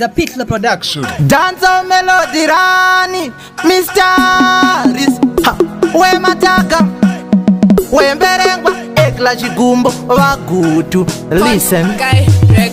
a Pitla production. Dance of melody rani, Mysteries. We mataka, we mberengwa, ekla chigumbo, wagutu. Listen,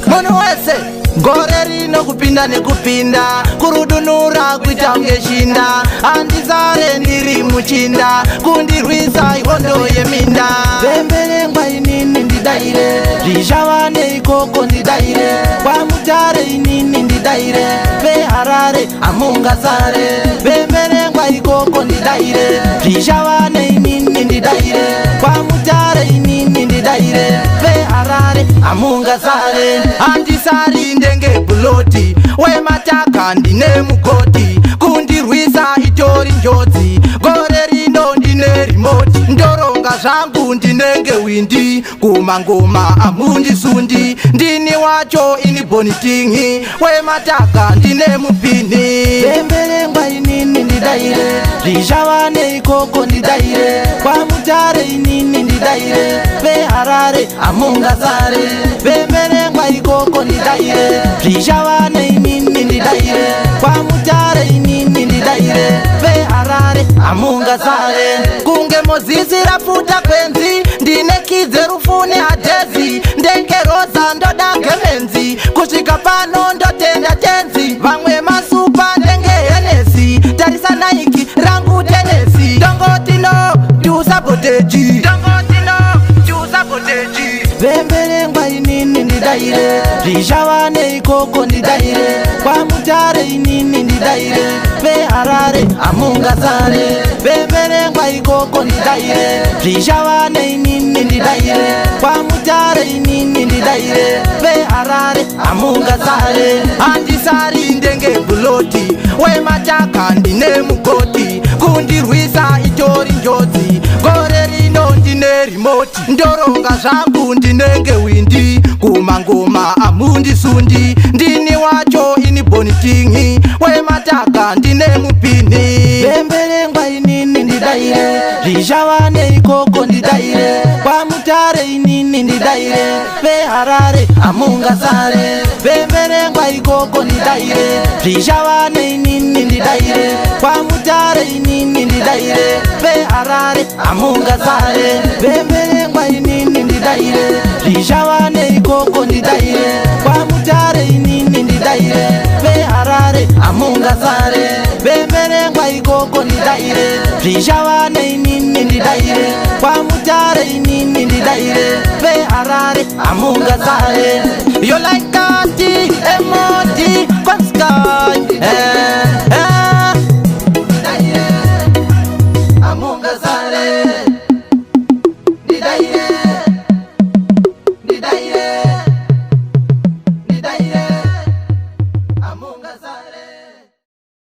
mono wese, gore rino kupinda nekupinda, kurudunura kuita ungeshinda, andizare ndiri muchinda, kundirwisa iwondo yeminda. Bemberengwa inini ndidaire, rishawane ikoko ndidaire, kwa mutare inini ndidaire, be harare amungasare. Bemberengwa ikoko ndidaire, rishawane inini ndidaire, kwa mutare inini ndidaire, be harare amungasare. Andisari ndenge buloti, we mataka ndine mugoti, kundirwisa itori njodzi, gore rino ndine remote, ndoronga zvangu ndinenge windi, kumangoma amundisundi, ndini wacho ini bonitingi, we mataka ndine mupini. Bemberengwa inini ndidaire, rishawane ikoko ndidaire, kwa mutare inini ndidaire, be harare amungasare. Bemberengwa ikoko ndidaire, rishawane inini ndidaire, kwa mutare inini ndidaire, be harare amungasare. Kunge mozizi rafuta kwenzi, ndine kidze rufune adezi, ndenge rosa ndoda gemenzi, kusvika pano ndotenda tenzi, vamwe masupa ndenge henesi, tarisa naiki rangu tenesi. Dongotino tiusaboteji, dongotino tiusaboteji. Bemberengwa inini ndidaire, rishawane ikoko ndidaire, kwa mutare inini ndidaire, be harare amungasare. Bemberengwa ikoko ndidaire, rishawane inini ndidaire, kwa mutare inini ndidaire, be harare amungasare. Andisari ndenge buloti, we mataka ndine mugoti, kundirwisa itori njodzi, gore rino ndine remote, ndoronga zvangu ndinenge windi, kumangoma amundisundi, ndini wacho ini bonitingi, we mataka ndine mupini. Bemberengwa inini ndidaire, rishawane ikoko ndidaire, kwa mutare inini ndidaire, be harare amungasare. Bemberengwa ikoko ndidaire, rishawane inini ndidaire, kwa mutare inini ndidaire, be harare amungasare. Bemberengwa inini ndidaire, rishawane ikoko ndidaire, kwa mutare inini ndidaire, be harare amungasare. Bemberengwa ikoko ndidaire, rishawane inini ndidaire, kwa mutare inini ndidaire, be harare amungasare. You like that,